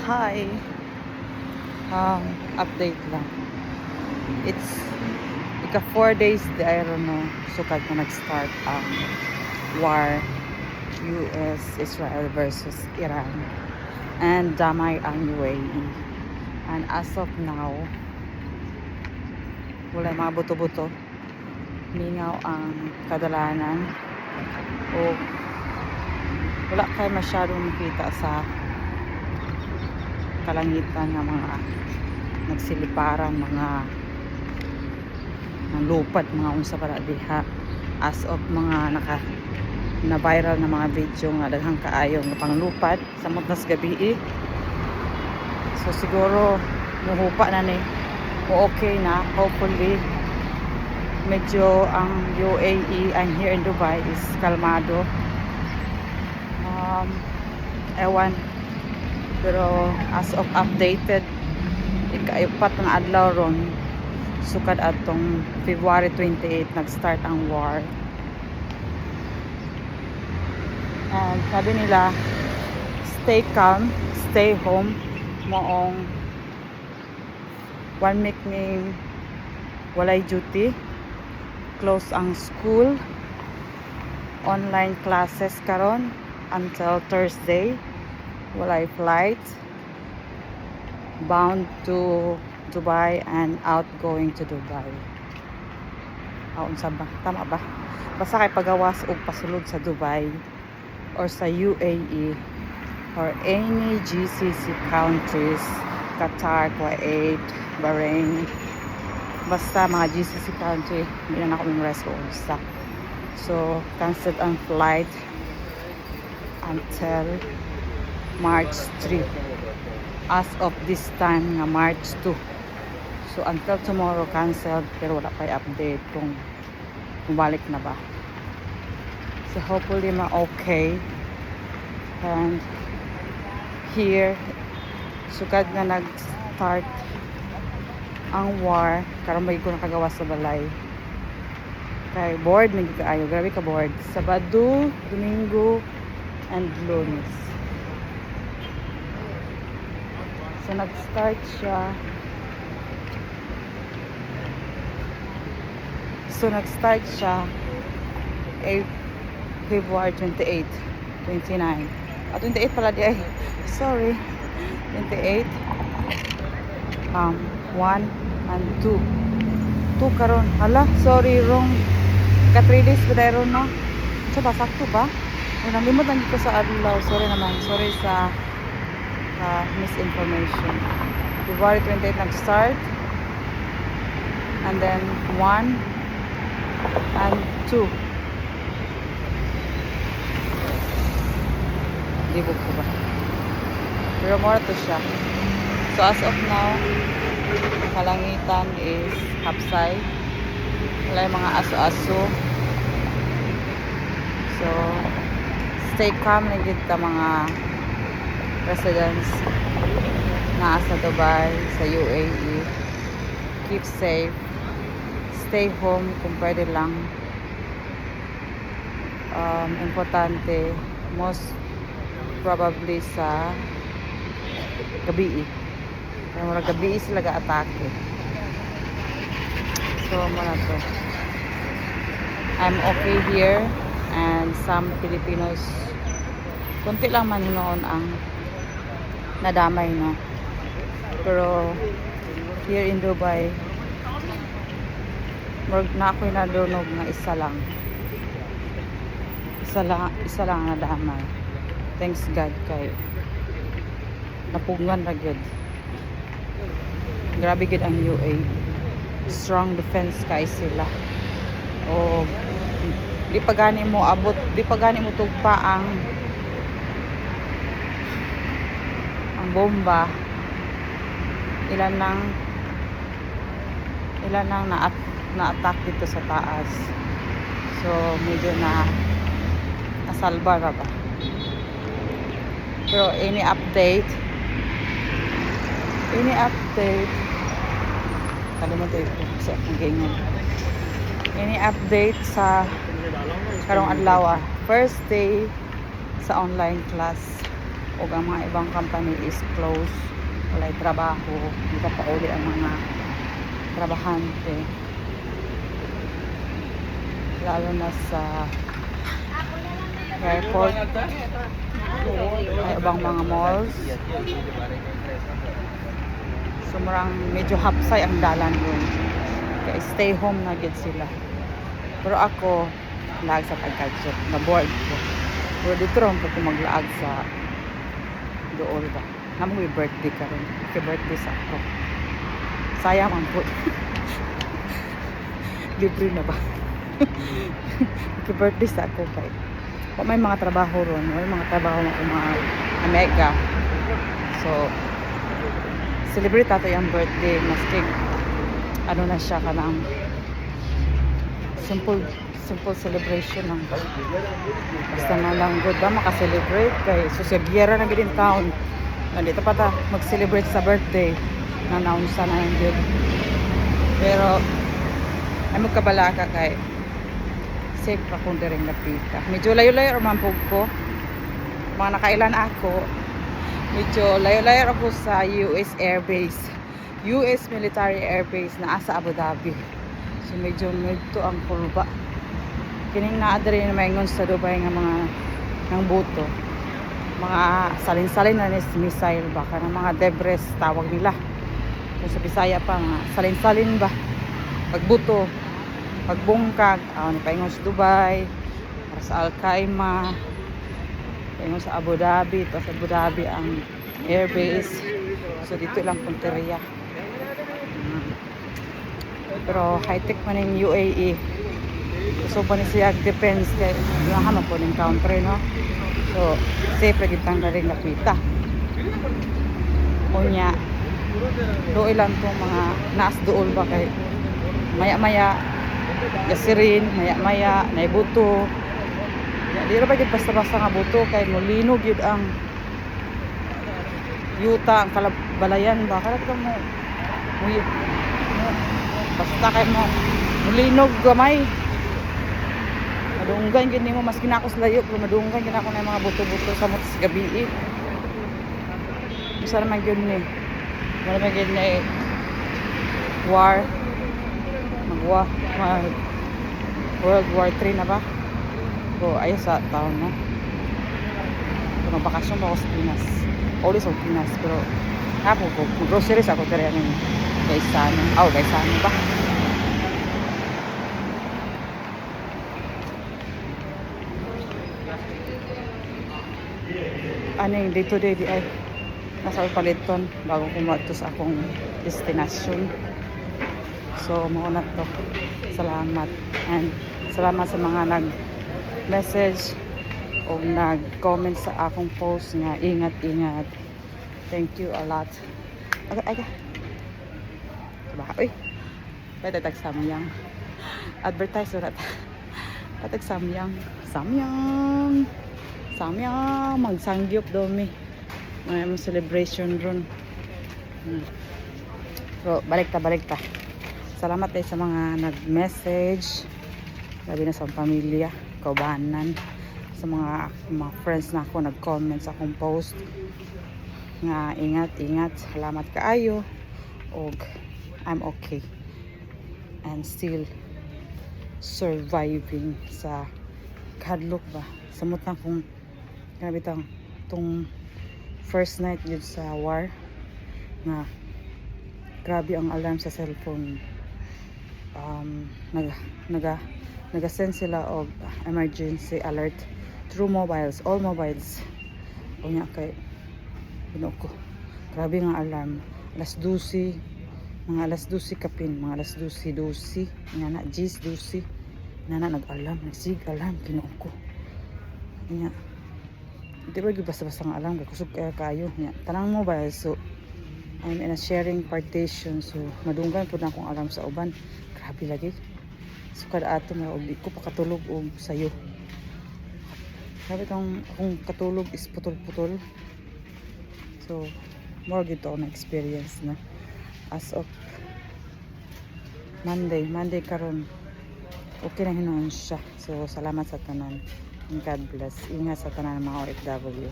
Hi. Update lang. It's ika 4 days di I don't know. Sukad na nag-start ang war US Israel versus Iran and damay ang UAE. And as of now, wala mga buto-buto. Mingaw ang kadalanan o wala kayo masyadong makita sa kalangitan ng mga nagsiliparan, mga lupad, mga unsa para diha as of mga na viral na mga video nga daghang kaayo nga panglupad sa mutnas gabi. So siguro muhupa na ni o okay na, hopefully medyo ang UAE and here in Dubai is kalmado. Ewan, pero as of updated ikaapat ng adlaw ron sukad atong February 28 nag-start ang war. And sabi nila stay calm, stay home moong 1 week ning walay duty, close ang school, online classes karon until Thursday, walay flight bound to Dubai and outgoing to Dubai. Unsa ba? Tama ba? Basta kay pagawas og pasulod sa Dubai or sa UAE or any GCC countries, Qatar, Kuwait, Bahrain, basta mga GCC country, hindi na ako rest o sa. So, canceled ang flight until March 3. As of this time nga March 2. So, until tomorrow canceled, pero wala pa update kung bumalik na ba. So, hopefully ma-okay. And here, sukad na nag-start ang war, karon may ko nakagawa sa balay. Kay board nang kaayo, grabe ka board. Sabado, Domingo, and Lunes. So nag-start siya. February 28, 29. 28 pala di ay. Sorry. 28. 1 and 2. 2 karon. Hala, sorry, wrong. Ka 3 days pa dahil no? So, ba, sakto ba? Nalimot lang ko sa adlaw. Sorry naman. Sorry sa misinformation. February 28 nag-start. And then 1 and 2. Libog ko ba? Pero more to siya. So as of now, kalangitan is hapsay. Wala yung mga aso-aso. So, stay calm na kita mga residents na sa Dubai, sa UAE. Keep safe. Stay home kung pwede lang. Importante, most probably sa gabi. Kaya mga gabi sila ga-atake. So, muna to. I'm okay here and some Filipinos kunti lang man noon ang nadamay, no? Pero here in Dubai na ako'y nadunog na isa lang nadamay. Thanks God kay napugngan na good. Grabe good ang UAE. Strong defense kay sila. O di pa gani mo abot, di pa gani mo tugpa ang bomba. Ilan nang na-attack dito sa taas. So medyo nasalba na ba. Pero any update kalimutan ko sa ganyan. Any update sa karong adlaw, first day sa online class o ang mga ibang company is closed, walay trabaho, hindi pa uli ang mga trabahante, lalo na sa airport ay ibang mga malls. So medyo hapsay ang dalan doon, kaya stay home na gid sila. Pero ako laag sa pagkadjot na board ko, pero dito ron ko maglaag sa dool ba namo may birthday karon, kay birthday sa ako, sayang ang food. Libre na ba? Kay birthday sa ako kay kung may mga trabaho ron, may mga trabaho na mga mega, so celebrate ato yung birthday, maski ano na siya kanang simple celebration lang, basta na lang good ba maka-celebrate kay susebyera na gid in town, nandito pa ta mag-celebrate sa birthday na naunsa na yung good. Pero ay magkabala ka kay safe pa kung direng napita, medyo layo-layo man pug ko, mga nakailan ako, medyo layo-layo ako sa US Air Base, US Military Air Base na asa Abu Dhabi. So medyo ang kulba kining naadri na maingon sa Dubai nga mga ng buto, mga salin-salin na missile ba kanang mga debris tawag nila, kung sa Bisaya pa nga salin-salin ba, pagbuto, pagbungkag, paingon sa Dubai, para sa Al-Qaima, paingon sa Abu Dhabi. Ito sa Abu Dhabi ang airbase, so dito lang punteriya. Pero high-tech man yung UAE, so pa ni siya depends kay yung hama po ng country, no? So safe lagi tang ring napita unya doon lang to mga naas dool ba kay maya-maya gasirin, maya-maya naibuto. Di ra ba gid basta-basta nga buto kay molino gyud ang yuta, ang kalabalayan ba kada ka mo basta kay mo molino gamay madunggan gyud nimo, mas kinakos layo pero madunggan gyud ako na mga buto-buto sa motos gabi. Isa naman gyud ni wala man gyud na war World War 3 na ba? So, ayun sa taon, no? So, magbakasyon pa ako sa Pinas. Always sa Pinas, pero ako po, mag-groceries ako kaya ng Gaisano. Gaisano ba? Ano yung day to day di ay nasa paliton bago kumato sa akong destination. So, mauna to. Salamat. And salamat sa mga nag-message o nag-comment sa akong post nga ingat-ingat. Thank you a lot. Aga. Uy. Pwede tag-samyang. Advertise ulit. Tag-samyang. Samyang. Magsangyop domi. May celebration ron. So, balik ta. Salamat sa mga nag-message, sabi na sa pamilya, kaubanan, sa mga friends na ako nag-comment sa akong post nga ingat. Salamat kaayo og I'm okay and still surviving sa kadlok ba samutang kung kanabitang tong first night yun sa war nga grabe ang alarm sa cellphone. Naga-send sila og emergency alert through mobiles, all mobiles. Unya kay ko grabe nga alarm. Mga alas 12 kapin, mga alas 12 nga na 10 na nag-alarm, nagsig alarm Ginoo ko. Unya di ba basta-basta nga alarm kusog kayo nya tanang mobile. So I'm in a sharing partition, so madunggan po na akong alarm sa uban. Grabe lagi. So kada ato na og di ko pakatulog og sayo. Grabe akong katulog is putol-putol. So more gito na experience na as of Monday karon okay na hinuon siya. So salamat sa tanan and God bless. Ingat sa tanan ng mga OFW.